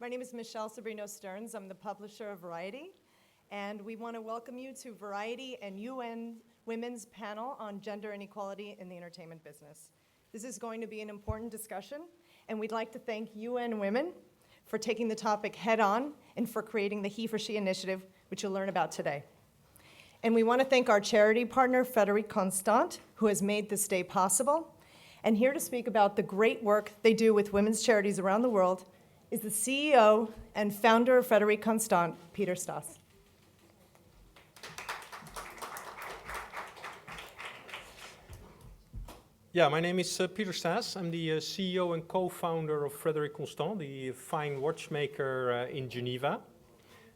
My name is Michelle Sobrino Stearns. I'm the publisher of Variety, and we want to welcome you to Variety and UN Women's panel on gender inequality in the entertainment business. This is going to be an important discussion, and we'd like to thank UN Women for taking the topic head on and for creating the He for She initiative, which you'll learn about today. And we want to thank our charity partner, Frederique Constant, who has made this day possible. And here to speak about the great work they do with women's charities around the world is the CEO and founder of Frederique Constant, Peter Stas. Yeah, my name is Peter Stas. I'm the CEO and co-founder of Frederique Constant, the fine watchmaker in Geneva.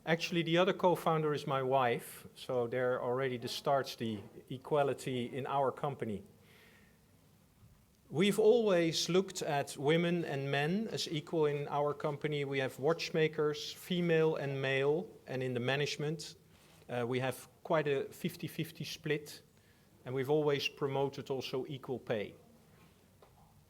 Actually, the other co-founder is my wife, so there already starts the equality in our company. We've always looked at women and men as equal in our company. We have watchmakers, female and male, and in the management, we have quite a 50-50 split, and we've always promoted also equal pay.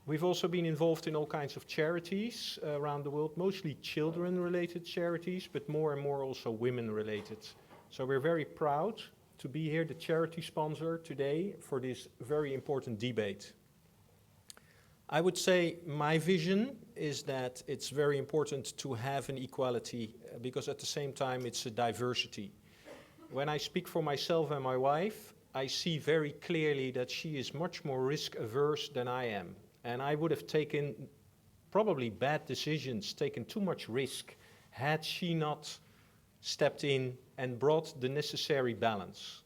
We've also been involved in all kinds of charities around the world, mostly children-related charities, but more and more also women-related. So we're very proud to be here, the charity sponsor today, for this very important debate. I would say my vision is that it's very important to have an equality because at the same time it's a diversity. When I speak for myself and my wife, I see very clearly that she is much more risk averse than I am. And I would have taken probably bad decisions, taken too much risk, had she not stepped in and brought the necessary balance.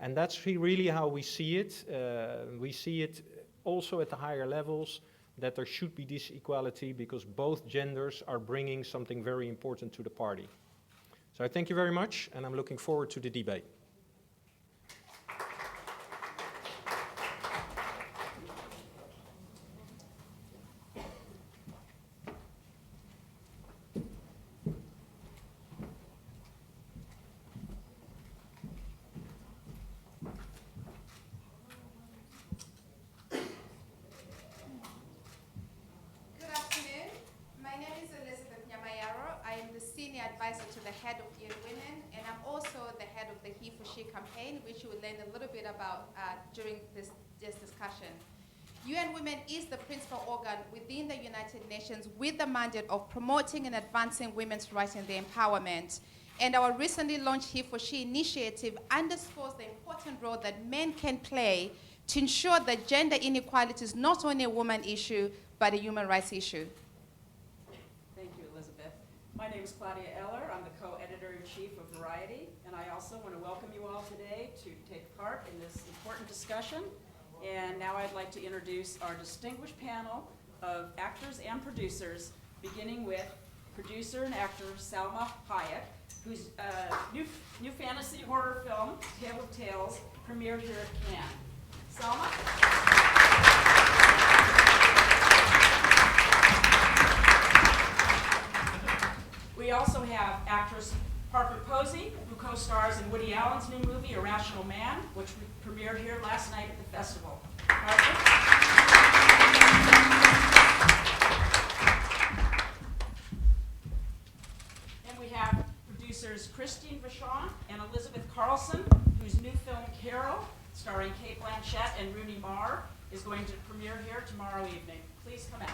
And that's really how we see it. We see it also at the higher levels, that there should be this equality because both genders are bringing something very important to the party. So I thank you very much, and I'm looking forward to the debate. Advisor to the head of UN Women, and I'm also the head of the He for She campaign, which you will learn a little bit about during this discussion. UN Women is the principal organ within the United Nations with the mandate of promoting and advancing women's rights and their empowerment. And our recently launched He for She initiative underscores the important role that men can play to ensure that gender inequality is not only a woman issue, but a human rights issue. My name is Claudia Eller. I'm the co-editor-in-chief of Variety, and I also want to welcome you all today to take part in this important discussion. And now I'd like to introduce our distinguished panel of actors and producers, beginning with producer and actor Salma Hayek, whose new fantasy horror film, Tale of Tales, premiered here at Cannes. Salma? We also have actress Parker Posey, who co-stars in Woody Allen's new movie, Irrational Man, which premiered here last night at the festival. Parker? And we have producers Christine Vachon and Elizabeth Carlson, whose new film, Carol, starring Cate Blanchett and Rooney Mara, is going to premiere here tomorrow evening. Please come out.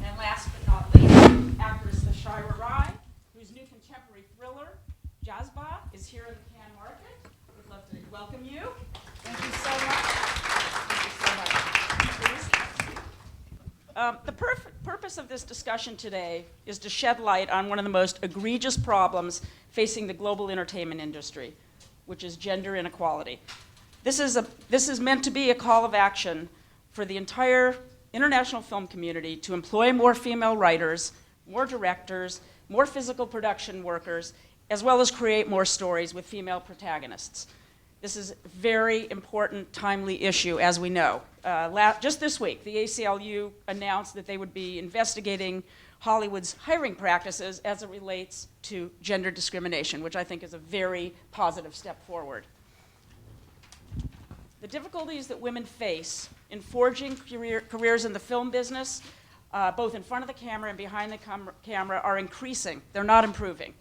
And last but not least, actress Ashira Rai, whose new contemporary thriller, Jazba, is here in the Cannes market. We'd love to welcome you. Thank you so much. The purpose of this discussion today is to shed light on one of the most egregious problems facing the global entertainment industry, which is gender inequality. This is meant to be a call of action for the entire international film community to employ more female writers, more directors, more physical production workers, as well as create more stories with female protagonists. This is a very important, timely issue, as we know. Just this week, the ACLU announced that they would be investigating Hollywood's hiring practices as it relates to gender discrimination, which I think is a very positive step forward. The difficulties that women face in forging careers in the film business, both in front of the camera and behind the camera, are increasing. They're not improving.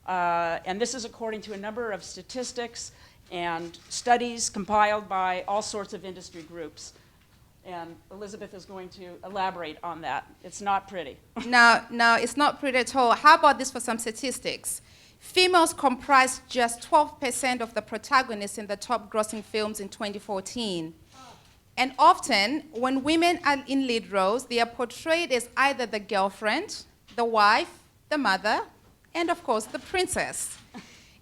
And this is according to a number of statistics and studies compiled by all sorts of industry groups. And Elizabeth is going to elaborate on that. It's not pretty. No, it's not pretty at all. How about this for some statistics? Females comprised just 12% of the protagonists in the top grossing films in 2014. And often, when women are in lead roles, they are portrayed as either the girlfriend, the wife, the mother, and of course, the princess.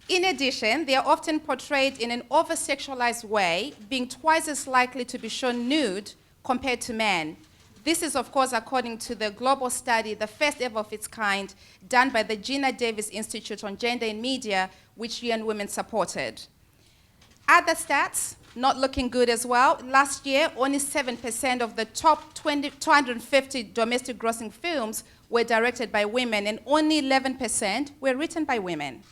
In addition, they are often portrayed in an over-sexualized way, being twice as likely to be shown nude compared to men. This is, of course, according to the global study, the first ever of its kind, done by the Gina Davis Institute on Gender in Media, which UN Women supported. Other stats, not looking good as well. Last year, only 7% of the top 250 domestic grossing films were directed by women, and only 11% were written by women.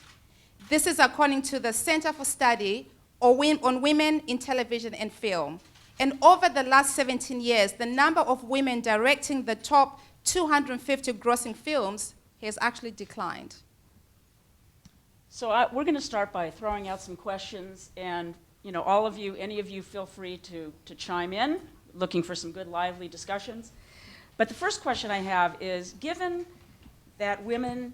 This is according to the Center for Study on Women in Television and Film. And over the last 17 years, the number of women directing the top 250 grossing films has actually declined. So we're going to start by throwing out some questions, and all of you, any of you, feel free to chime in, looking for some good, lively discussions. But the first question I have is, given that women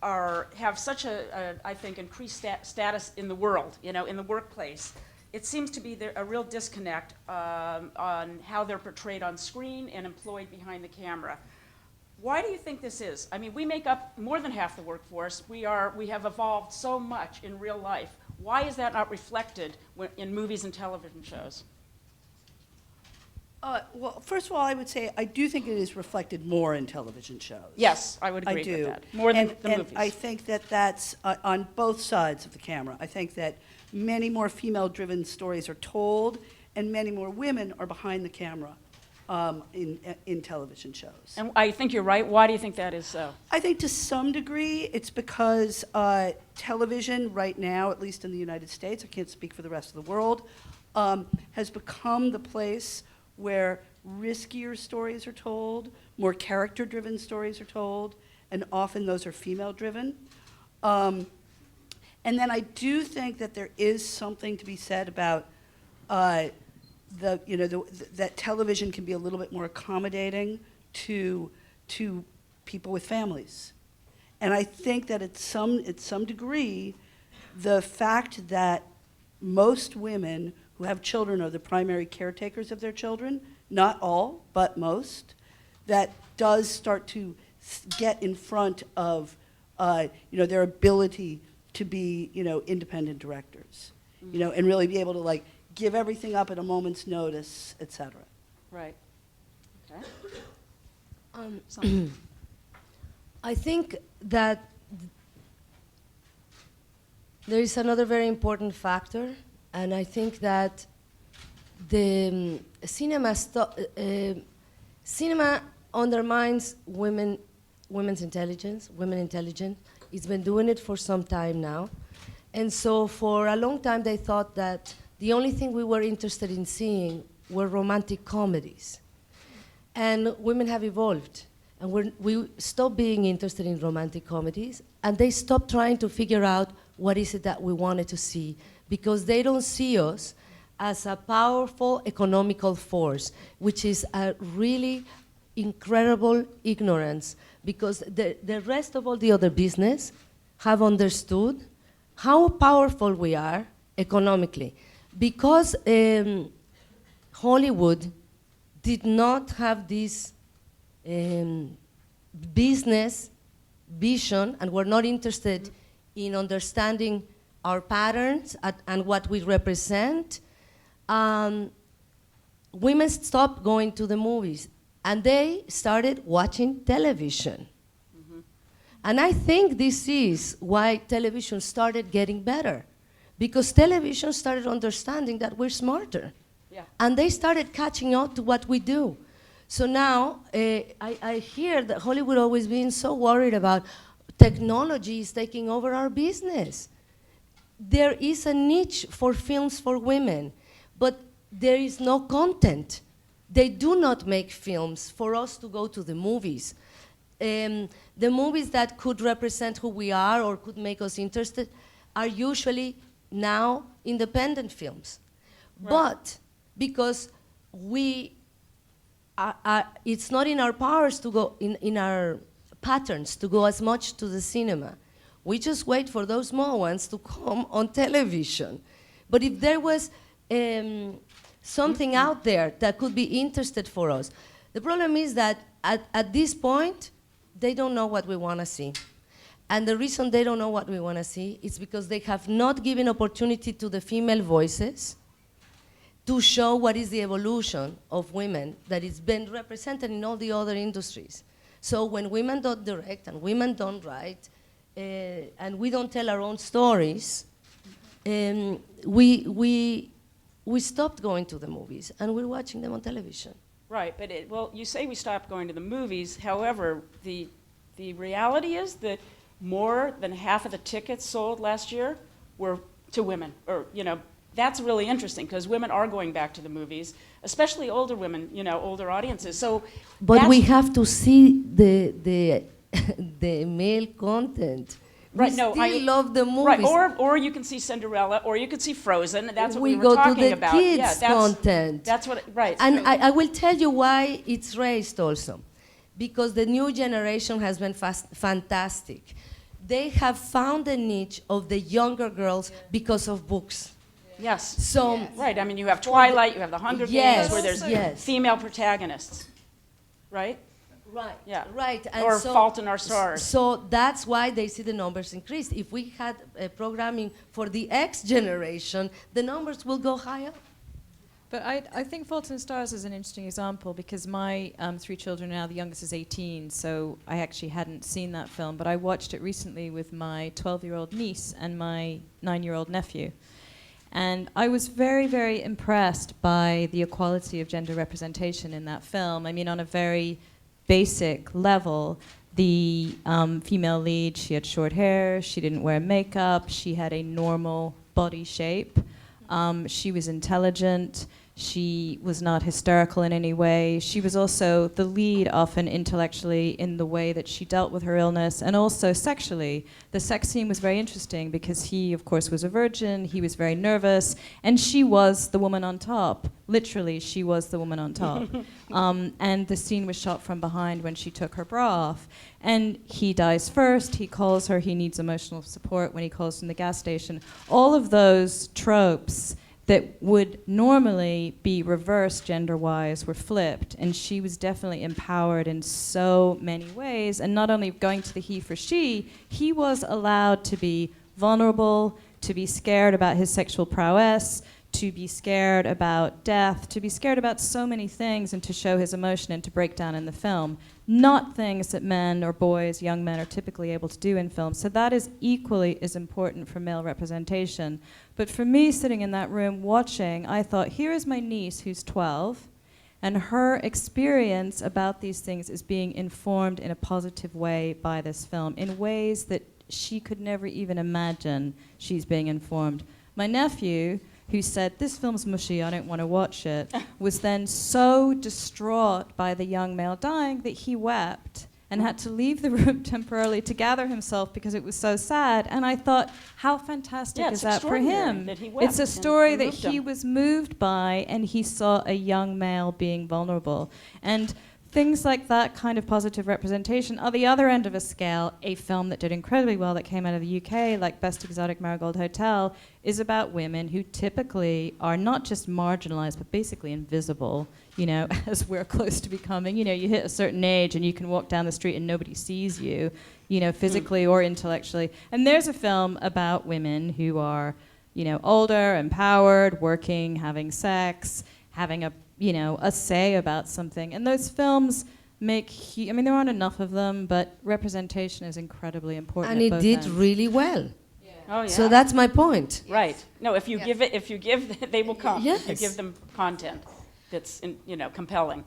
have such I think, increased status in the world, in the workplace, it seems to be a real disconnect on how they're portrayed on screen and employed behind the camera. Why do you think this is? I mean, we make up more than half the workforce. We have evolved so much in real life. Why is that not reflected in movies and television shows? Well, first of all, I would say I do think it is reflected more in television shows. Yes, I would agree I do. with that. More than the and movies. I think that that's on both sides of the camera. I think that many more female-driven stories are told, and many more women are behind the camera in television shows. And I think you're right. Why do you think that is so? I think to some degree it's because television right now, at least in the United States, I can't speak for the rest of the world, has become the place where riskier stories are told, more character-driven stories are told, and often those are female-driven. And then I do think that there is something to be said about that television can be a little bit more accommodating to people with families. And I think that at some degree, the fact that most women who have children are the primary caretakers of their children, not all, but most, that does start to get in front of their ability to be independent directors, and really be able to give everything up at a moment's notice, et cetera. Right. Okay. I think that there is another very important factor, and I think that the cinema undermines women's intelligence, women intelligence. It's been doing it for some time now. And so for a long time they thought that the only thing we were interested in seeing were romantic comedies. And women have evolved. And we stopped being interested in romantic comedies, and they stopped trying to figure out what is it that we wanted to see, because they don't see us as a powerful economical force, which is a really incredible ignorance, because the rest of all the other business have understood how powerful we are economically. Because Hollywood did not have this business vision, and were not interested in understanding our patterns and what we represent, women stopped going to the movies, and they started watching television. Mm-hmm. And I think this is why television started getting better, because television started understanding that we're smarter. Yeah. And they started catching up to what we do. So now, I hear that Hollywood always being so worried about technology is taking over our business. There is a niche for films for women, but there is no content. They do not make films for us to go to the movies. The movies that could represent who we are or could make us interested are usually now independent films. Right. But because it's not in our powers to go, in our patterns, to go as much to the cinema. We just wait for those small ones to come on television. But if there was something out there that could be interested for us, the problem is that at this point, they don't know what we want to see. And the reason they don't know what we want to see is because they have not given opportunity to the female voices to show what is the evolution of women that is been represented in all the other industries. So when women don't direct and women don't write, and we don't tell our own stories, we stopped going to the movies and we're watching them on television. Right, but well, you say we stopped going to the movies. However, the reality is that more than half of the tickets sold last year were to women, or that's really interesting because women are going back to the movies, especially older women, older audiences. So, but we have to see the male content. Right, we no, still love the movies. Right, or you can see Cinderella, or you could see Frozen. And that's what we were go talking to the about. kids' Yeah, content. That's what. Right. And so- I will tell you why it's raised also, because the new generation has been fantastic. They have found a niche of the younger girls because of books. Yes. So Right. I mean, you have Twilight, you have The Hunger Yes, Games, where there's yes. female protagonists, right? right, Yeah. right, and Or so, Fault in Our Stars. So that's why they see the numbers increase. If we had programming for the X generation, the numbers will go higher. But I think Fault in Stars is an interesting example because my 3 children now, the youngest is 18, so I actually hadn't seen that film, but I watched it recently with my 12-year-old niece and my 9-year-old nephew. And I was very, very impressed by the equality of gender representation in that film. I mean, on a very basic level, the female lead, she had short hair, she didn't wear makeup, she had a normal body shape, she was intelligent, she was not hysterical in any way. She was also the lead often intellectually in the way that she dealt with her illness, and also sexually. The sex scene was very interesting because he, of course, was a virgin, he was very nervous, and she was the woman on top. Literally, she was the woman on top. And the scene was shot from behind when she took her bra off. And he dies first, he calls her, he needs emotional support when he calls from the gas station. All of those tropes that would normally be reversed gender-wise were flipped, and she was definitely empowered in so many ways. And not only going to the he for she, he was allowed to be vulnerable, to be scared about his sexual prowess, to be scared about death, to be scared about so many things, and to show his emotion and to break down in the film. Not things that men or boys, young men, are typically able to do in film. So that is equally as important for male representation. But for me, sitting in that room watching, I thought, here is my niece who's 12, and her experience about these things is being informed in a positive way by this film, in ways that she could never even imagine she's being informed. My nephew, who said, this film's mushy, I don't want to watch it, was then so distraught by the young male dying that he wept and had to leave the room temporarily to gather himself because it was so sad. And I thought, how fantastic is that for him? That he wept It's a and story it that moved he him. was moved by, and he saw a young male being vulnerable. And things like that kind of positive representation are the other end of a scale. A film that did incredibly well that came out of the UK, like Best Exotic Marigold Hotel, is about women who typically are not just marginalized, but basically invisible, as we're close to becoming. You hit a certain age and you can walk down the street and nobody sees you, physically or intellectually. And there's a film about women who are, older, empowered, working, having sex, having a say about something. And those films there aren't enough of them, but representation is incredibly important. And at it both did ends. really well. Oh, yeah. So that's my point. Right. No, if you give, they will come. Yes. If you give them content that's, compelling.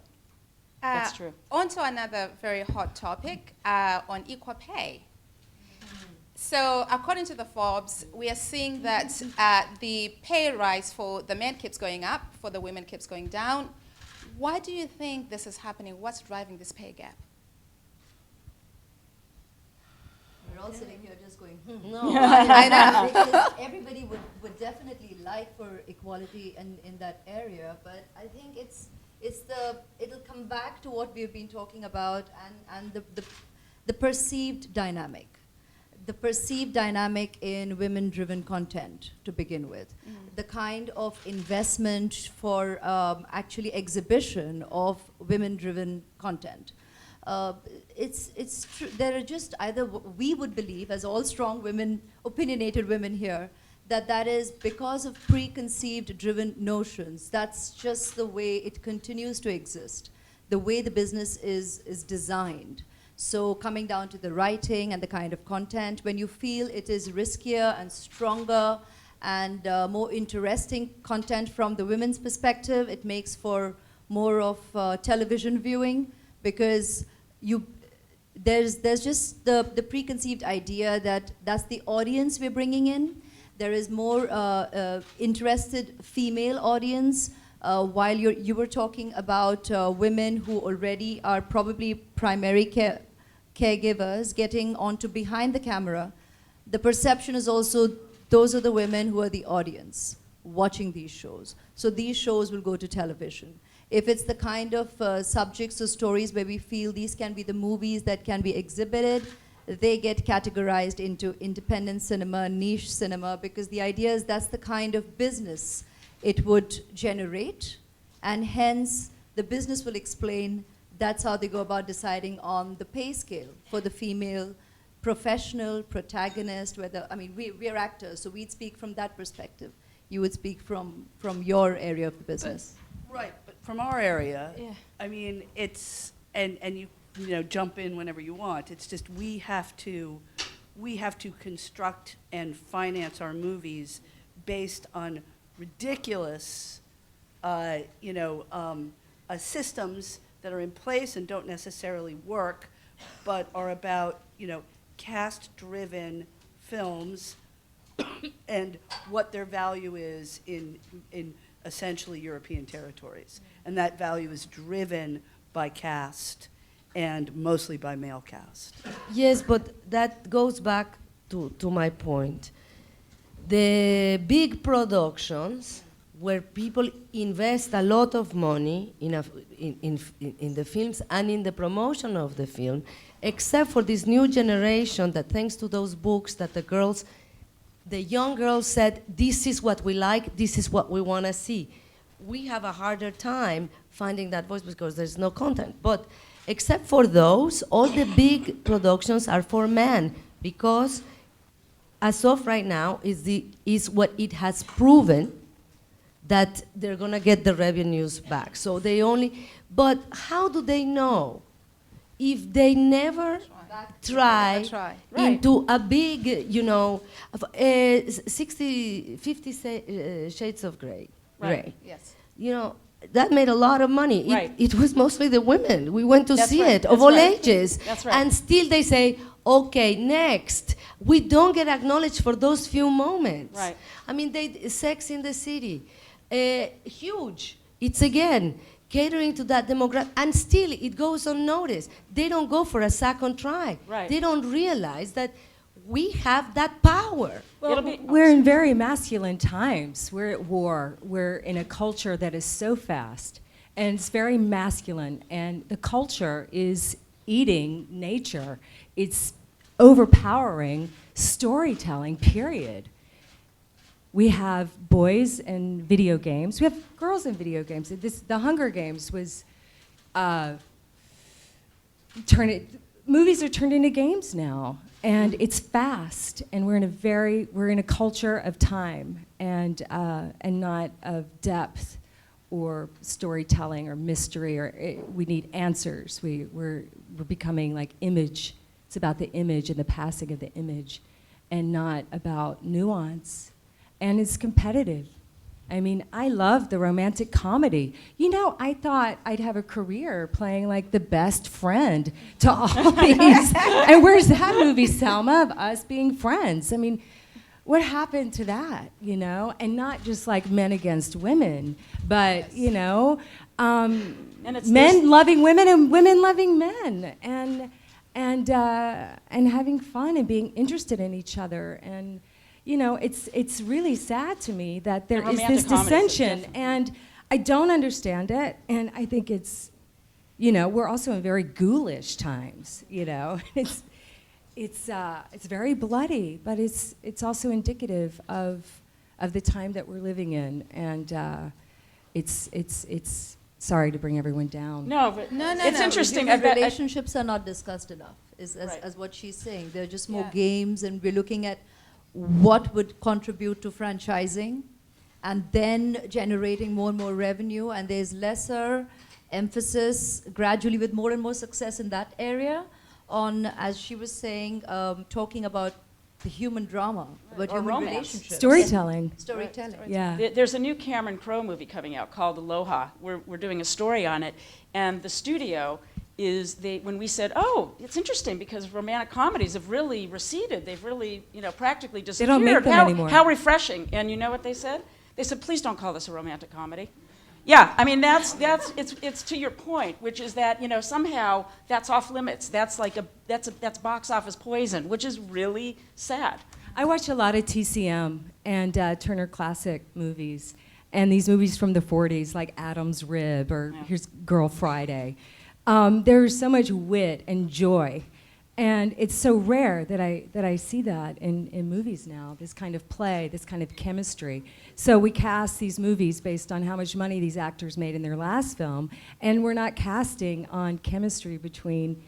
That's true. On to another very hot topic on equal pay. So according to the Forbes, we are seeing that the pay rise for the men keeps going up, for the women keeps going down. Why do you think this is happening? What's driving this pay gap? We're all sitting here just going, No, I know. because everybody would definitely like for equality in that area, but I think it'll come back to what we've been talking about and the perceived dynamic. The perceived dynamic in women-driven content to begin with. The kind of investment for actually exhibition of women-driven content. It's true. There are just either we would believe, as all strong women, opinionated women here, that is because of preconceived driven notions. That's just the way it continues to exist, the way the business is designed. So coming down to the writing and the kind of content, when you feel it is riskier and stronger and more interesting content from the women's perspective, it makes for more of television viewing, because there's just the preconceived idea that that's the audience we're bringing in. There is more interested female audience, while you were talking about women who already are probably primary caregivers getting onto behind the camera. The perception is also those are the women who are the audience watching these shows. So these shows will go to television. If it's the kind of subjects or stories where we feel these can be the movies that can be exhibited, they get categorized into independent cinema, niche cinema, because the idea is that's the kind of business it would generate, and hence the business will explain that's how they go about deciding on the pay scale for the female professional protagonist, whether, I mean, we're actors, so we'd speak from that perspective. You would speak from your area of the business. Right, but from our area, Yeah. I mean, it's, and you know, jump in whenever you want. It's just we have to construct and finance our movies based on ridiculous, systems that are in place and don't necessarily work, but are about, caste-driven films and what their value is in essentially European territories. And that value is driven by caste and mostly by male caste. Yes, but that goes back to my point. The big productions where people invest a lot of money in the films and in the promotion of the film, except for this new generation that, thanks to those books that the young girls said, this is what we like, this is what we want to see. We have a harder time finding that voice because there's no content. But except for those, all the big productions are for men, because as of right now is what it has proven that they're gonna get the revenues back. So but how do they know if they never try into a big, 50 shades of gray. Right. Yes. That made a lot of money. Right. It was mostly the women. We went to That's see right. it, of That's all right. ages. That's right. And still they say, okay, next. We don't get acknowledged for those few moments. Right. I mean, Sex in the City, huge. It's again, catering to that demographic, and still it goes unnoticed. They don't go for a second try. Right. They don't realize that we have that power. Well, We're in very masculine times. We're at war. We're in a culture that is so fast, and it's very masculine. And the culture is eating nature. It's overpowering storytelling, period. We have boys in video games. We have girls in video games. The Hunger Games was movies are turned into games now, and it's fast. And we're in a culture of time and not of depth or storytelling or mystery. We need answers. We're becoming like image. It's about the image and the passing of the image, and not about nuance. And it's competitive. I mean, I love the romantic comedy. You know, I thought I'd have a career playing like the best friend to all these. And where's that movie, Selma, of us being friends? I mean, what happened to that, you know? And not just like men against women, but, you know, And it's men loving women and women loving men. And having fun and being interested in each other. And, you know, it's really sad to me that there is this dissension, and I don't understand it, and I think it's, you know, we're also in very ghoulish times, you know. It's very bloody, but it's also indicative of the time that we're living in, and it's sorry to bring everyone down. No, but No, it's interesting. Human relationships are not discussed enough, Right. as what she's saying. They're just more Yeah. games, and we're looking at what would contribute to franchising and then generating more and more revenue, and there's lesser emphasis gradually with more and more success in that area on, as she was saying, talking about the human drama, about Or human romance. relationships. Storytelling. Storytelling. Yeah. There's a new Cameron Crowe movie coming out called Aloha. We're doing a story on it, and the studio is when we said, oh, it's interesting because romantic comedies have really receded. They've really, you know, practically They disappeared. don't make them anymore. How refreshing! And you know what they said? They said, please don't call this a romantic comedy. Yeah, I mean it's to your point, which is that, you know, somehow that's off limits. That's like that's box office poison, which is really sad. I watch a lot of TCM and Turner Classic movies, and these movies from the 40s, like Adam's Rib or here's Girl Friday. There's so much wit and joy, and it's so rare that I see that in movies now, this kind of play, this kind of chemistry. So we cast these movies based on how much money these actors made in their last film, and we're not casting on chemistry between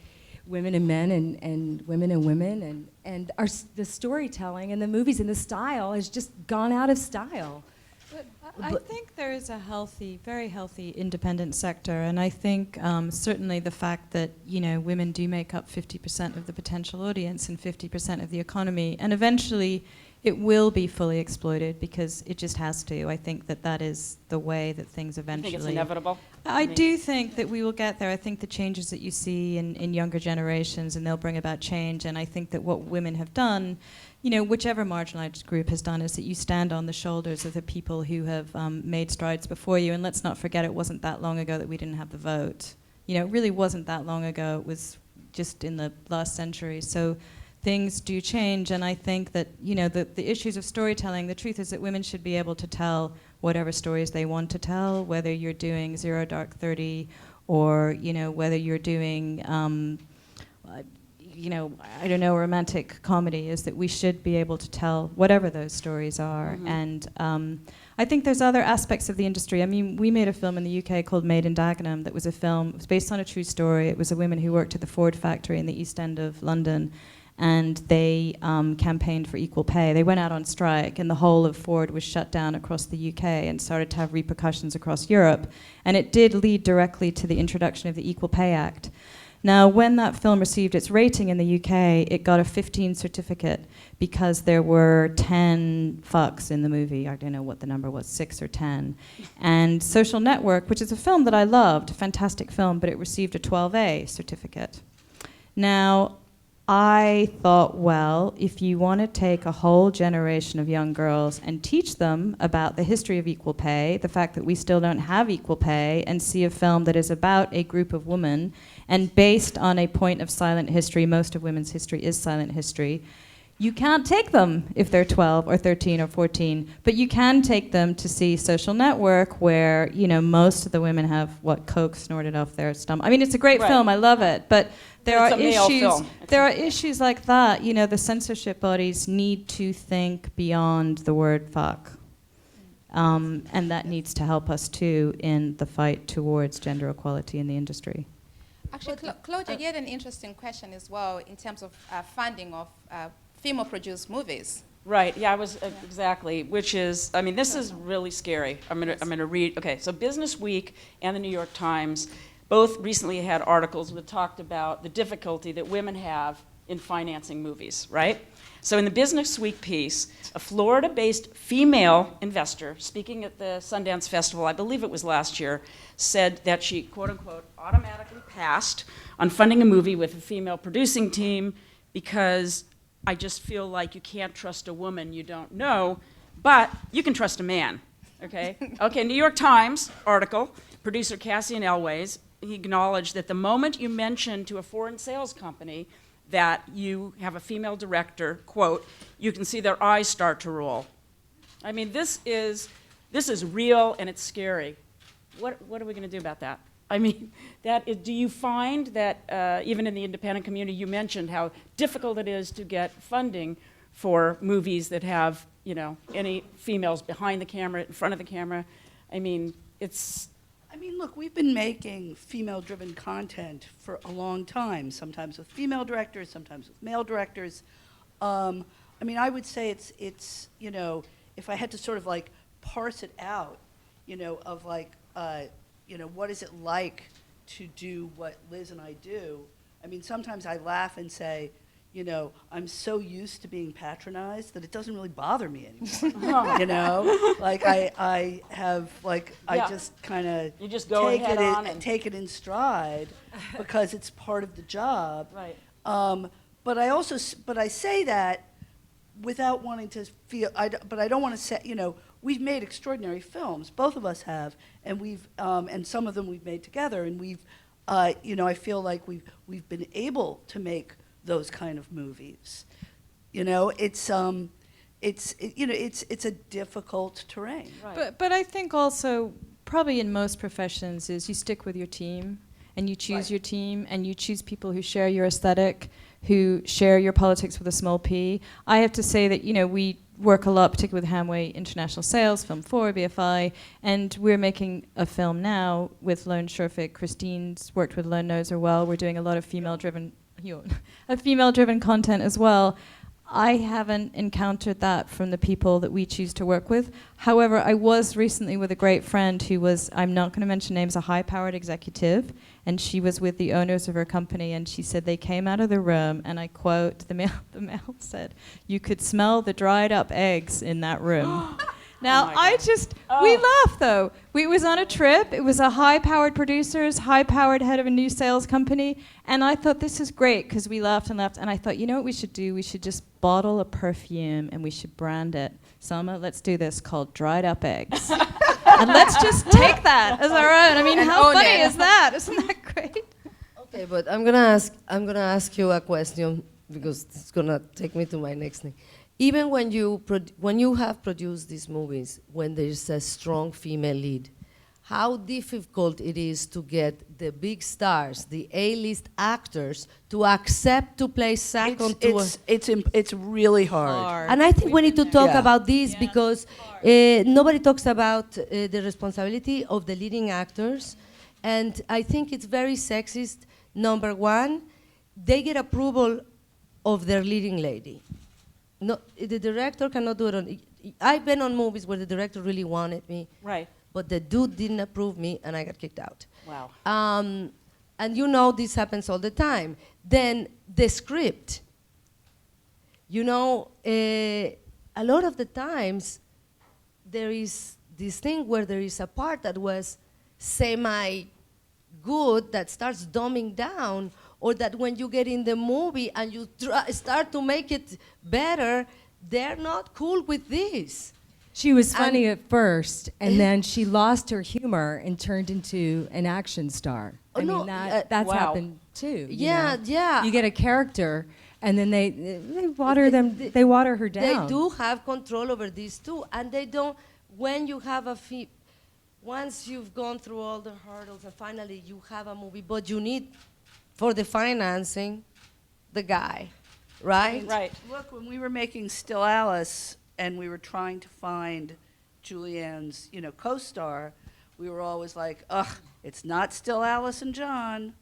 women and men and women and women, and the storytelling and the movies and the style has just gone out of style. I think there is a healthy, very healthy independent sector, and I think certainly the fact that, you know, women do make up 50% of the potential audience and 50% of the economy, and eventually it will be fully exploited because it just has to. I think that is the way that things I eventually. think it's inevitable. I do think that we will get there. I think the changes that you see in younger generations, and they'll bring about change. And I think that what women have done, you know, whichever marginalized group has done, is that you stand on the shoulders of the people who have made strides before you. And let's not forget, it wasn't that long ago that we didn't have the vote. You know, it really wasn't that long ago. It was just in the last century. So things do change, and I think that, you know, the issues of storytelling, the truth is that women should be able to tell whatever stories they want to tell, whether you're doing Zero Dark 30 or, you know, whether you're doing, you know, I don't know, romantic comedy, is that we should be able to tell whatever those stories are. Mm-hmm. And I think there's other aspects of the industry. I mean, we made a film in the UK called Made in Dagenham that was a film, it was based on a true story. It was a woman who worked at the Ford factory in the East End of London, and they campaigned for equal pay. They went out on strike, and the whole of Ford was shut down across the UK and started to have repercussions across Europe. And it did lead directly to the introduction of the Equal Pay Act. Now, when that film received its rating in the UK, it got a 15 certificate because there were 10 fucks in the movie. I don't know what the number was, 6 or 10. And Social Network, which is a film that I loved, a fantastic film, but it received a 12A certificate. Now, I thought, well, if you want to take a whole generation of young girls and teach them about the history of equal pay, the fact that we still don't have equal pay, and see a film that is about a group of women and based on a point of silent history, most of women's history is silent history, you can't take them if they're 12 or 13 or 14, but you can take them to see Social Network, where, you know, most of the women have, coke snorted off their stomach. I mean, it's a great film, I love it, but there are issues like that. You know, the censorship bodies need to think beyond the word fuck. And that needs to help us too in the fight towards gender equality in the industry. Actually, Claudia, you had an interesting question as well in terms of funding of female-produced movies. Right, yeah, I was, exactly, which is, I mean, this is really scary. I'm gonna read, okay, so Business Week and the New York Times both recently had articles that talked about the difficulty that women have in financing movies, right? So in the Business Week piece, a Florida-based female investor, speaking at the Sundance Festival, I believe it was last year, said that she, quote unquote, automatically passed on funding a movie with a female producing team because I just feel like you can't trust a woman you don't know, but you can trust a man, okay? Okay, New York Times article, producer Cassian Elways, he acknowledged that the moment you mention to a foreign sales company that you have a female director, quote, you can see their eyes start to roll. I mean, this is real and it's scary. What are we going to do about that? I mean, do you find that even in the independent community, you mentioned how difficult it is to get funding for movies that have, you know, any females behind the camera, in front of the camera? I mean, look, we've been making female-driven content for a long time, sometimes with female directors, sometimes with male directors. I would say it's you know, if I had to sort of like parse it out, you know, of like, you know, what is it like to do what Liz and I do? I mean, sometimes I laugh and say, you know, I'm so used to being patronized that it doesn't really bother me anymore. You know, like I have, like, I just kind of you just go ahead on and take it in stride because it's part of the job. Right. But I say that without wanting to feel, but I don't want to say, you know, we've made extraordinary films, both of us have, and and some of them we've made together, and we've, you know, I feel like we've been able to make those kind of movies. You know, it's a difficult terrain. Right. But I think also probably in most professions is you stick with your team and you choose your team and you choose people who share your aesthetic, who share your politics with a small p. I have to say that, you know, we work a lot, particularly with Hamway International Sales, Film 4, BFI, and we're making a film now with Lone Sherfick. Christine's worked with Lone Knows Her well. We're doing a lot of female-driven content as well. I haven't encountered that from the people that we choose to work with. However, I was recently with a great friend who was, I'm not going to mention names, a high-powered executive, and she was with the owners of her company, and she said they came out of the room, and I quote, the male said, "You could smell the dried up eggs in that room." Now, we laughed though. We was on a trip. It was a high-powered producers, high-powered head of a new sales company. And I thought, this is great, because we laughed and laughed. And I thought, you know what we should do? We should just bottle a perfume and we should brand it. Selma, let's do this, called Dried Up Eggs. And let's just take that as our own. I mean, how funny is that? Isn't that great? Okay, but I'm gonna ask you a question, because it's gonna take me to my next thing. Even when you have produced these movies, when there's a strong female lead, how difficult it is to get the big stars, the A-list actors, to accept to play second to a... It's really hard. And I think we need to talk about this because nobody talks about the responsibility of the leading actors. And I think it's very sexist. Number one, they get approval of their leading lady. No, the director cannot do it on... I've been on movies where the director really wanted me. Right. But the dude didn't approve me, and I got kicked out. Wow. And you know this happens all the time. Then the script. You know, a lot of the times, there is this thing where there is a part that was semi-good that starts dumbing down, or that when you get in the movie and you start to make it better, they're not cool with this. She was funny at first, and then she lost her humor and turned into an action star. Oh, I mean, that's wow. happened too. Yeah, you know? yeah. You get a character, and then they water they water her down. They do have control over this too, and they don't. When you have once you've gone through all the hurdles and finally you have a movie, but you need for the financing the guy, right? Right. Look, when we were making Still Alice and we were trying to find Julianne's, you know, co-star, we were always like, ugh, it's not Still Alice and John,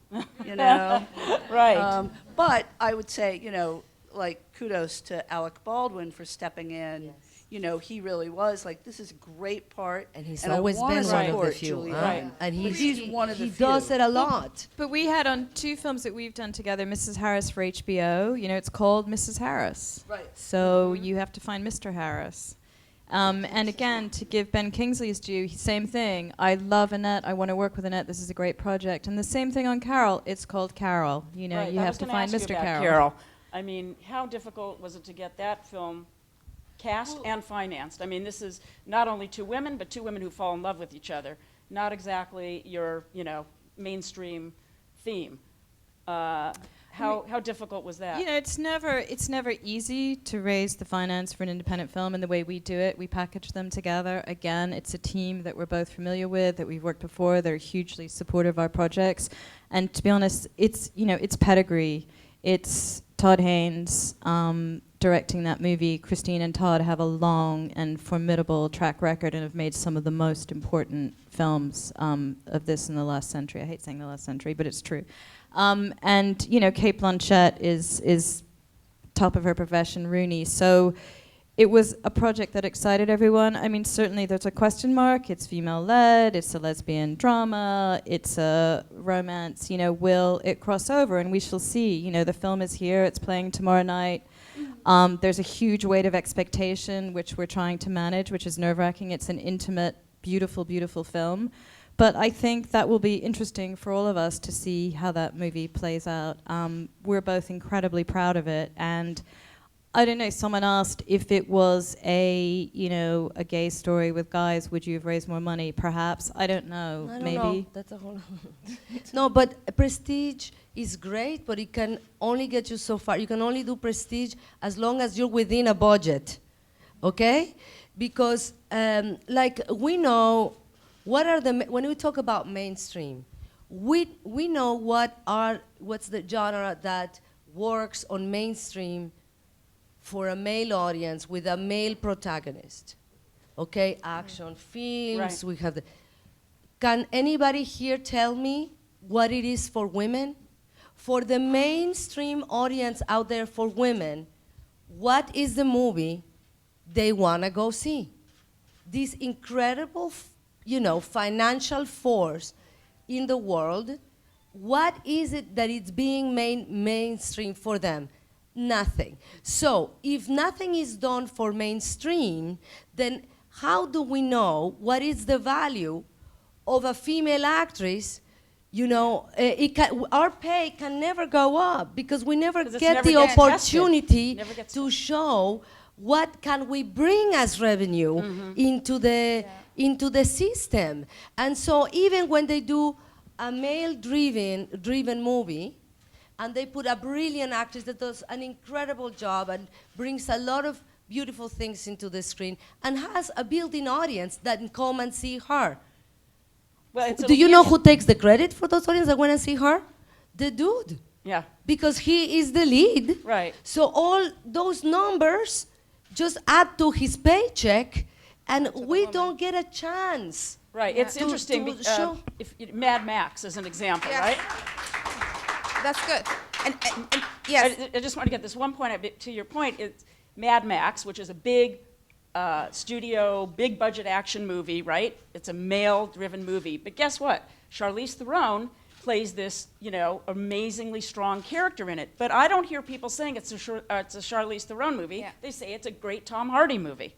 you know? Right. But I would say, you know, like, kudos to Alec Baldwin for stepping in. Yes. you know, he really was like, this is a great part, And he's I always wanna been one of the support few. Julia. Right. And But he's one of the he does few. it a lot. But we had on 2 films that we've done together, Mrs. Harris for HBO. You know, it's called Mrs. Harris. Right. So you have to find Mr. Harris. And again, to give Ben Kingsley's due, same thing. I love Annette. I want to work with Annette. This is a great project. And the same thing on Carol. It's called Carol. You know, Right, you I have was to gonna find ask you Mr. about Carol. I mean, how difficult was it to get that film cast and financed? I mean, this is not only 2 women, but 2 women who fall in love with each other. Not exactly your, you know, mainstream theme. How difficult was that? You know, it's never easy to raise the finance for an independent film, and the way we do it, we package them together. Again, it's a team that we're both familiar with, that we've worked before. They're hugely supportive of our projects, and to be honest, it's it's pedigree. It's Todd Haynes directing that movie. Christine and Todd have a long and formidable track record and have made some of the most important films of this in the last century. I hate saying the last century, but it's true. And you know, Kate Blanchett is top of her profession, Rooney. So it was a project that excited everyone. I mean, certainly there's a question mark. It's female-led. It's a lesbian drama. It's a romance. You know, will it cross over? And we shall see. You know, the film is here. It's playing tomorrow night. There's a huge weight of expectation, which we're trying to manage, which is nerve-wracking. It's an intimate, beautiful, beautiful film. But I think that will be interesting for all of us to see how that movie plays out. We're both incredibly proud of it, and I don't know, someone asked if it was a gay story with guys, would you have raised more money? Perhaps. I don't know. I don't Maybe. know. That's a whole No, but prestige is great, but it can only get you so far. You can only do prestige as long as you're within a budget, okay? Because like we know when we talk about mainstream, we know what's the genre that works on mainstream for a male audience with a male protagonist. Okay, action films, Right. we have Can anybody here tell me what it is for women? For the mainstream audience out there for women, what is the movie they wanna go see? This incredible financial force in the world, what is it that it's being mainstream for them? Nothing. So if nothing is done for mainstream, then how do we know what is the value of a female actress? Our pay can never go up because we never 'Cause it's get never the gets tested. opportunity Never gets to tested. show what can we bring as revenue into the system. And so even when they do a male-driven movie, and they put a brilliant actress that does an incredible job and brings a lot of beautiful things into the screen and has a built-in audience that come and see her. Well, it's Do you know who takes the credit for those audience that want to see her? The dude. Yeah. Because he is the lead. Right. So all those numbers just add to his paycheck, and we woman. don't get a chance. Right. It's To- interesting. to show- Mad Max is an example, Yes. right? That's good. And yes. I just want to get this one point to your point. It's Mad Max, which is a big studio, big budget action movie, right? It's a male-driven movie. But guess what? Charlize Theron plays this, amazingly strong character in it. But I don't hear people saying it's a Charlize Theron movie. Yeah. They say it's a great Tom Hardy movie.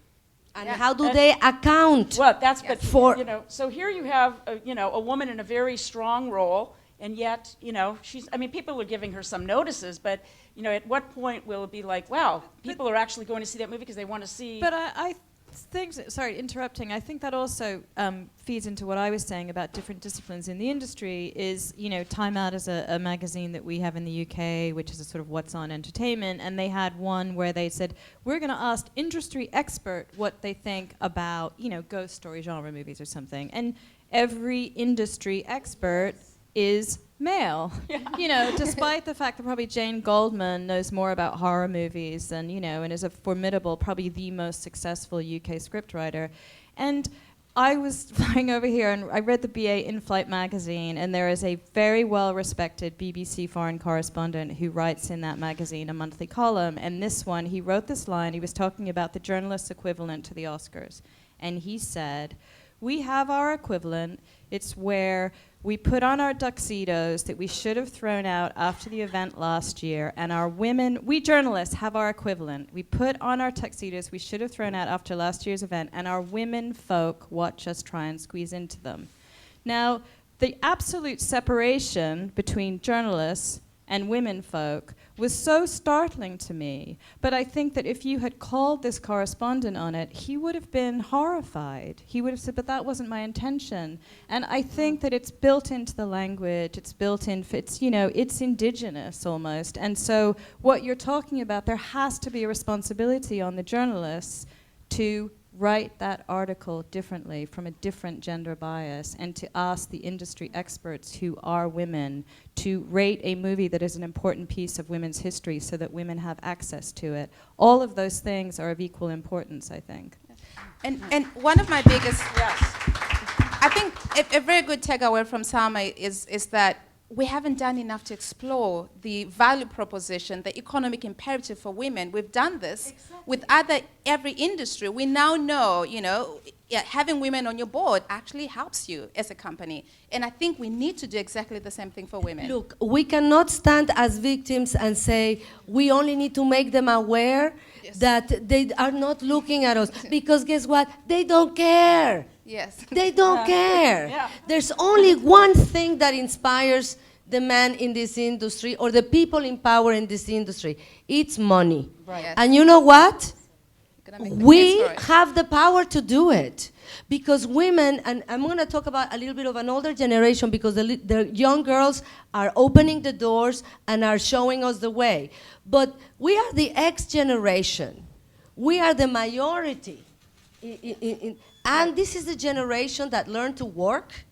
And how do they account? Well, that's but For- so here you have a woman in a very strong role, and yet people are giving her some notices, but at what point will it be like, wow, people are actually going to see that movie because they want to see? But I think, sorry, interrupting, I think that also feeds into what I was saying about different disciplines in the industry is, Time Out is a magazine that we have in the UK, which is a sort of what's on entertainment, and they had one where they said, we're going to ask industry expert what they think about, ghost story genre movies or something. And every industry expert is male. Despite the fact that probably Jane Goldman knows more about horror movies than, and is a formidable, probably the most successful UK scriptwriter. And I was flying over here and I read the BA In-Flight magazine, and there is a very well-respected BBC foreign correspondent who writes in that magazine a monthly column, and this one, he wrote this line, he was talking about the journalist's equivalent to the Oscars, and he said, "We have our equivalent. It's where we put on our tuxedos that we should have thrown out after the event last year, and our women, we journalists have our equivalent. We put on our tuxedos we should have thrown out after last year's event, and our women folk watch us try and squeeze into them." Now, the absolute separation between journalists and women folk was so startling to me. But I think that if you had called this correspondent on it, he would have been horrified. He would have said, but that wasn't my intention. And I think that it's built into the language, it's built in, it's, you know, it's indigenous almost. And so what you're talking about, there has to be a responsibility on the journalists to write that article differently from a different gender bias, and to ask the industry experts who are women to rate a movie that is an important piece of women's history so that women have access to it. All of those things are of equal importance, I think. And one of my biggest, I think a very good takeaway from Sama is that we haven't done enough to explore the value proposition, the economic imperative for women. We've done this with every industry. We now know, you know, having women on your board actually helps you as a company. And I think we need to do exactly the same thing for women. Look, we cannot stand as victims and say we only need to make them aware that they are not looking at us. Because guess what? They don't care. Yes. They don't care. There's only one thing that inspires the man in this industry or the people in power in this industry. It's money. Right. Yes. And you know what? We for it. have the power to do it. Because women, and I'm going to talk about a little bit of an older generation, because the young girls are opening the doors and are showing us the way. But we are the X generation. We are the majority. And this is the generation that learned to work,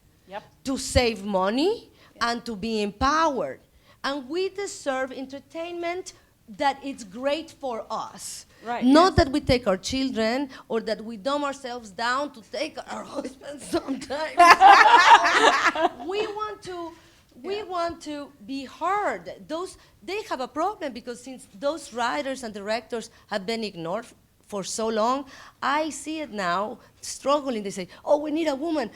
to save money, and to be empowered. And we deserve entertainment that it's great for us. Right, Not that we take our children or that we dumb ourselves down to take our husbands sometimes. We want to be heard. They have a problem because since those writers and directors have been ignored for so long, I see it now struggling. They say, oh, we need a woman.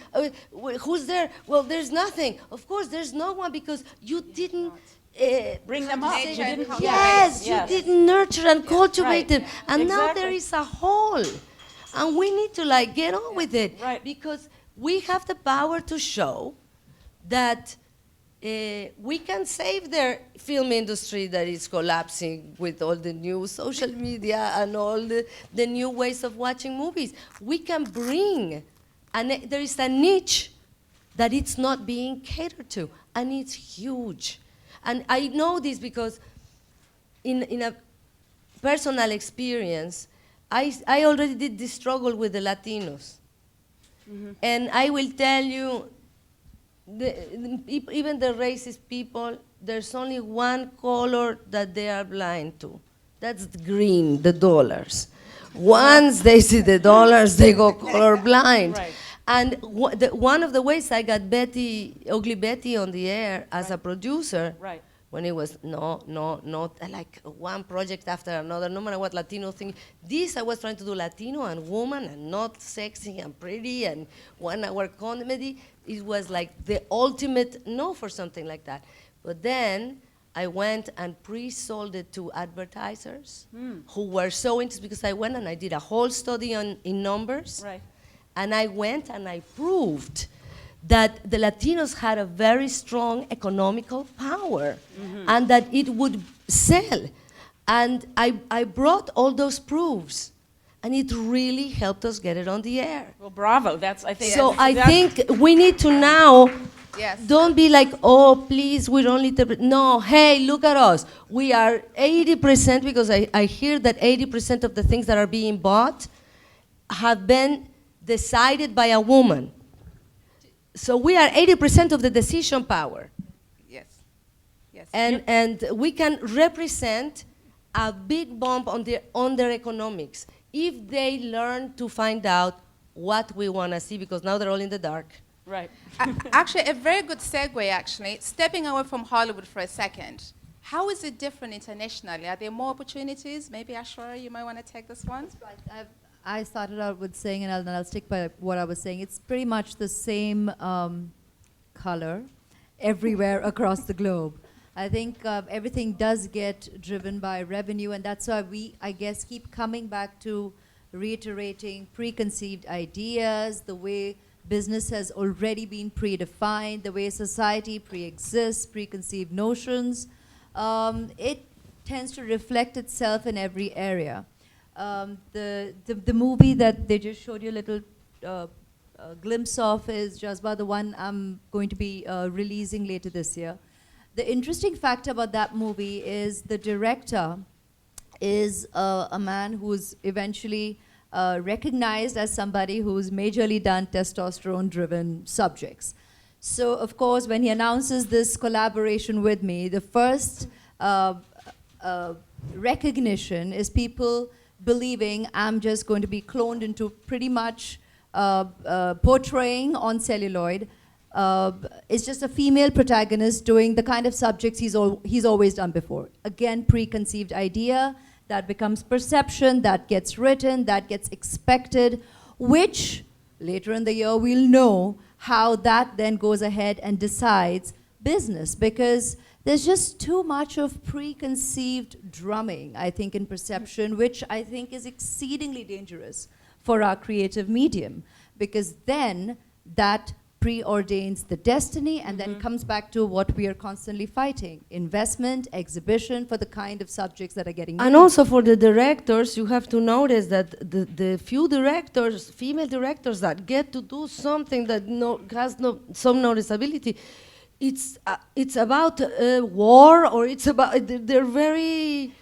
Who's there? Well, there's nothing. Of course, there's no one because you didn't Bring them up. You didn't Yes, you didn't nurture and cultivate them. And now Exactly. there is a hole. And we need to like get on with it. Right. Because we have the power to show that we can save their film industry that is collapsing with all the new social media and all the new ways of watching movies. We can bring, and there is a niche that it's not being catered to, and it's huge. And I know this because in a personal experience, I already did this struggle with the Latinos. Mm-hmm. And I will tell you, even the racist people, there's only one color that they are blind to. That's green, the dollars. Once they see the dollars, they go colorblind. Right. And one of the ways I got Ugly Betty on the air as a producer, when it was like one project after another, no matter what Latino thing. This I was trying to do Latino and woman and not sexy and pretty and 1 hour comedy. It was like the ultimate no for something like that. But then I went and pre-sold it to advertisers who were so interested, because I went and I did a whole study in numbers. Right. And I went and I proved that the Latinos had a very strong economical power and that it would sell. And I brought all those proofs, and it really helped us get it on the air. Well, bravo. That's, I think. So I think we need to now, Yes. don't be like, oh, please, we're only, no, hey, look at us. We are 80%, because I hear that 80% of the things that are being bought have been decided by a woman. So we are 80% of the decision power. Yes. Yes. And we can represent a big bump on their economics if they learn to find out what we want to see, because now they're all in the dark. Right. Actually, a very good segue, actually. Stepping away from Hollywood for a second. How is it different internationally? Are there more opportunities? Maybe Ashura, you might want to take this one. Right. I started out with saying, and I'll stick by what I was saying, it's pretty much the same color everywhere across the globe. I think everything does get driven by revenue, and that's why we, I guess, keep coming back to reiterating preconceived ideas, the way business has already been predefined, the way society pre-exists, preconceived notions. It tends to reflect itself in every area. The movie that they just showed you a little glimpse of is Jazba, the one I'm going to be releasing later this year. The interesting fact about that movie is the director is a man who's eventually recognized as somebody who's majorly done testosterone-driven subjects. So, of course, when he announces this collaboration with me, the first recognition is people believing I'm just going to be cloned into pretty much portraying on celluloid. It's just a female protagonist doing the kind of subjects he's always done before. Again, preconceived idea, that becomes perception, that gets written, that gets expected, which later in the year we'll know how that then goes ahead and decides business, because there's just too much of preconceived drumming, I think, in perception, which I think is exceedingly dangerous for our creative medium, because then that preordains the destiny and then comes back to what we are constantly fighting: investment, exhibition for the kind of subjects that are getting made. And also for the directors, you have to notice that the few directors, female directors, that get to do something that has some noticeability, it's about war, or it's about, they're very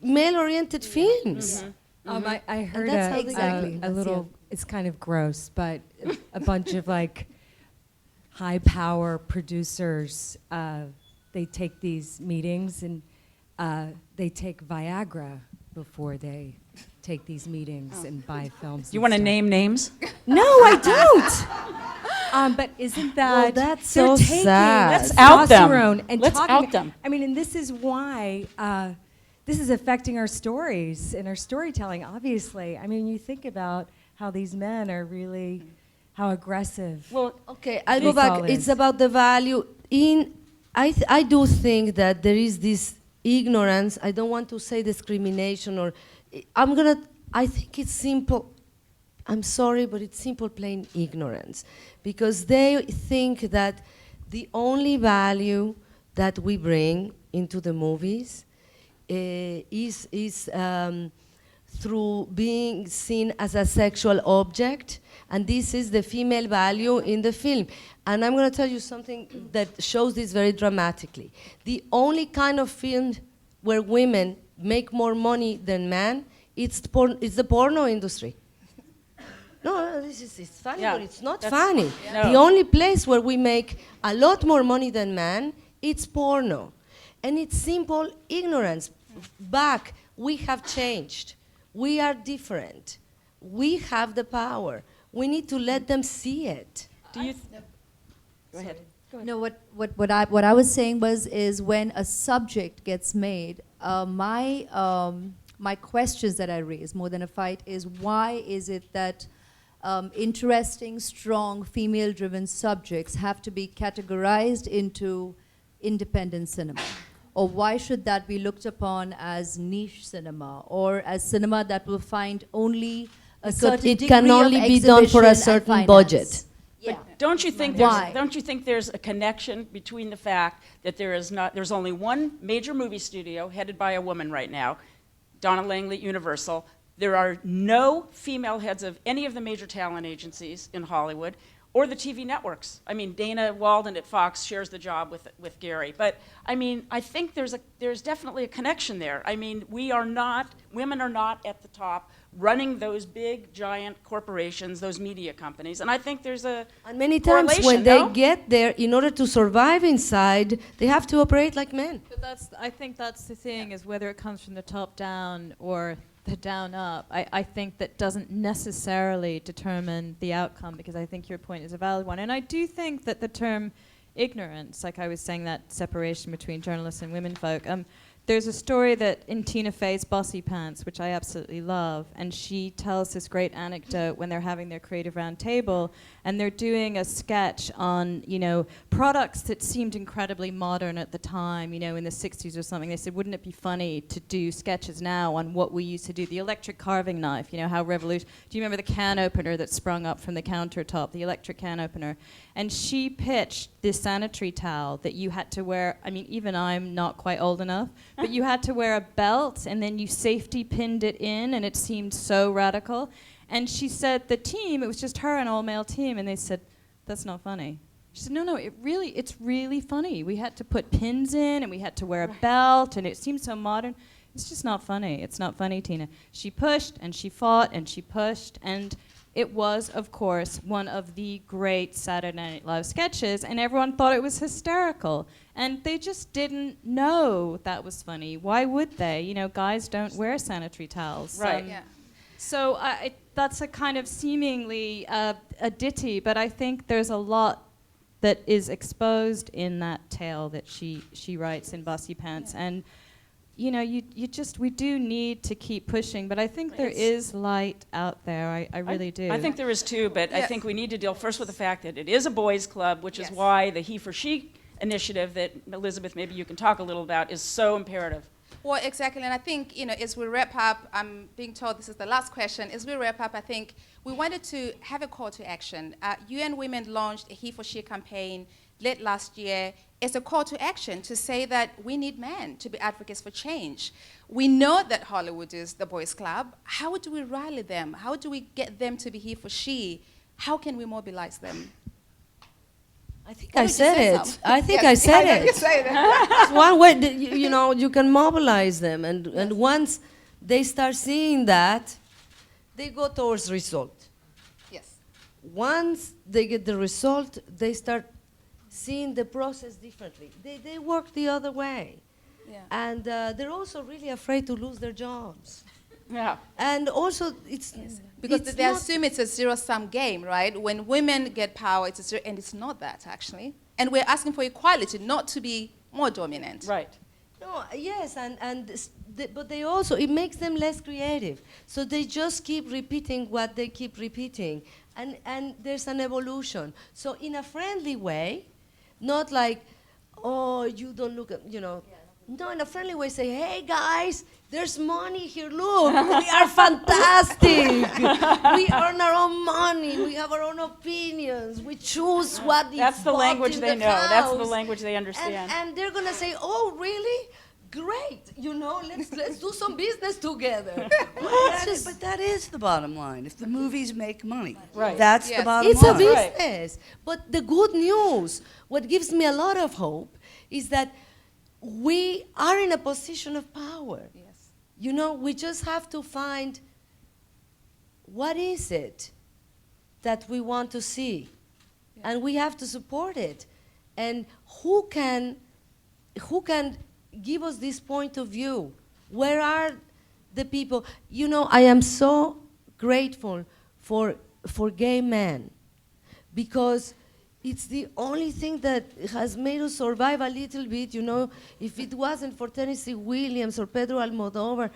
male-oriented films. I heard that's how a, they Exactly. a That's little, it. it's kind of gross, but a bunch of like high power producers, they take these meetings and they take Viagra before they take these meetings and buy films. You and want to stuff. name names? No, I don't. But isn't that that's they're so taking sad. Let's out them. testosterone and Let's talking- out them. I mean, and this is why this is affecting our stories and our storytelling. Obviously, I mean, you think about how these men are really, how aggressive. Well, Okay, I'll go This all back. is. It's about the value in. I do think that there is this ignorance. I don't want to say discrimination, or I think it's simple. I'm sorry, but it's simple, plain ignorance, because they think that the only value that we bring into the movies is through being seen as a sexual object, and this is the female value in the film. And I'm going to tell you something that shows this very dramatically. The only kind of film where women make more money than men, it's the porno industry. No, it's funny, Yeah, but it's not that's- funny. No. The only place where we make a lot more money than men, it's porno. And it's simple ignorance. Back, we have changed. We are different. We have the power. We need to let them see it. do you? Go ahead. No, what I was saying is when a subject gets made, my questions that I raise more than a fight is, why is it that interesting, strong, female-driven subjects have to be categorized into independent cinema? Or why should that be looked upon as niche cinema, or as cinema that will find only a certain it degree can of only be done for exhibition a and certain finance? budget. Yeah. Don't you think Why? there's a connection between the fact that there's only one major movie studio headed by a woman right now, Donna Langley at Universal. There are no female heads of any of the major talent agencies in Hollywood or the TV networks. I mean, Dana Walden at Fox shares the job with Gary. But I mean, I think there's definitely a connection there. I mean, women are not at the top running those big, giant corporations, those media companies. And I think there's a And many times when correlation, they no? get there, in order to survive inside, they have to operate like men. But I think that's the thing, is whether it comes from the top down or the down up, I think that doesn't necessarily determine the outcome, because I think your point is a valid one. And I do think that the term ignorance, like I was saying, that separation between journalists and women folk, there's a story that in Tina Fey's Bossy Pants, which I absolutely love, and she tells this great anecdote when they're having their creative round table and they're doing a sketch on, you know, products that seemed incredibly modern at the time, you know, in the 60s or something. They said, wouldn't it be funny to do sketches now on what we used to do? The electric carving knife, you know, how revolution. Do you remember the can opener that sprung up from the countertop, the electric can opener? And she pitched this sanitary towel that you had to wear. I mean, even I'm not quite old enough, but you had to wear a belt and then you safety pinned it in, and it seemed so radical. And she said the team, it was just her, an all-male team, and they said, that's not funny. She said, no, it's really funny. We had to put pins in, and we had to wear a belt, and it seemed so modern. It's just not funny. It's not funny, Tina. She pushed, and she fought, and she pushed, and it was, of course, one of the great Saturday Night Live sketches, and everyone thought it was hysterical. And they just didn't know that was funny. Why would they? You know, guys don't wear sanitary towels. Right. Yeah. So that's a kind of seemingly a ditty, but I think there's a lot that is exposed in that tale that she writes in Bossy Pants. Yeah. And, you know, we do need to keep pushing, but I think there is light out there. I really do. I think there is too, but I Yes. think we need to deal first with the fact that it is a boys' club, which is Yes. why the he for she initiative that Elizabeth, maybe you can talk a little about, is so imperative. Well, exactly, and I think, you know, as we wrap up, I'm being told this is the last question. As we wrap up, I think we wanted to have a call to action. UN Women launched a He for She campaign late last year as a call to action to say that we need men to be advocates for change. We know that Hollywood is the boys' club. How do we rally them? How do we get them to be he for she? How can we mobilize them? I think Why I don't you said say it. some? I think Yes, I said know you it. say that. It's one way, you know, you can mobilize them, and once they start seeing that, they go towards result. Yes. Once they get the result, they start seeing the process differently. They work the other way. Yeah. And they're also really afraid to lose their jobs. Yeah. And also, Because it's they not- assume it's a zero-sum game, right? When women get power, it's a zero, and it's not that, actually. And we're asking for equality, not to be more dominant. Right. No, yes, but they also, it makes them less creative. So they just keep repeating what they keep repeating. And there's an evolution. So in a friendly way, not like, oh, you don't look at, you know. No, in a friendly way, say, hey, guys, there's money here. Look, we are fantastic. We earn our own money. We have our own opinions. We choose what is That's the bought language in they the know. That's the house. language they understand. And they're gonna say, "Oh, really? Great! You know, let's do some business together." But that is the bottom line. If the movies make money, Right. that's Yes. the bottom It's a line. Right. business. But the good news, what gives me a lot of hope, is that we are in a position of power. Yes. You know, we just have to find what is it that we want to see, and we have to support it. And who can give us this point of view? Where are the people? You know, I am so grateful for gay men, because it's the only thing that has made us survive a little bit. You know, if it wasn't for Tennessee Williams or Pedro Almodovar,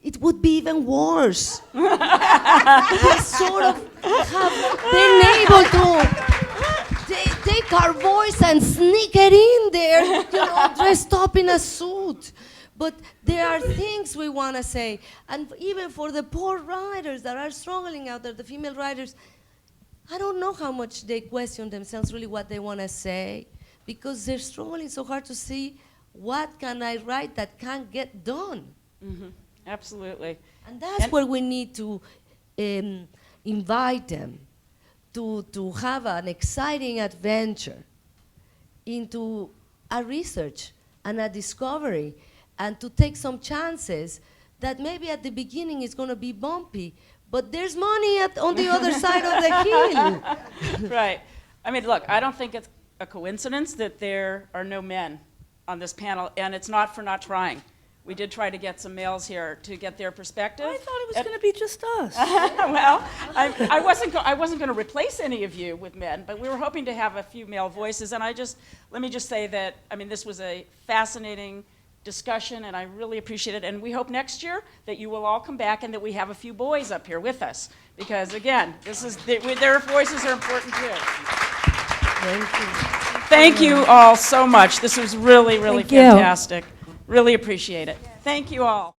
it would be even worse. They sort of have been able to take our voice and sneak it in there, you know, dressed up in a suit. But there are things we want to say. And even for the poor writers that are struggling out there, the female writers, I don't know how much they question themselves really what they want to say, because they're struggling so hard to see what can I write that can't get done. Mm-hmm. Absolutely. And that's where we need to invite them to have an exciting adventure into a research and a discovery, and to take some chances that maybe at the beginning it's going to be bumpy, but there's money on the other side of the hill. Right. I mean, look, I don't think it's a coincidence that there are no men on this panel, and it's not for not trying. We did try to get some males here to get their perspective. I thought it was going to be just us. Well, I wasn't going to replace any of you with men, but we were hoping to have a few male voices. And let me just say that, I mean, this was a fascinating discussion, and I really appreciate it. And we hope next year that you will all come back and that we have a few boys up here with us, because again, their voices are important too. Thank you. Thank you all so much. This was really, really Thank you. fantastic. Really appreciate it. Thank you all.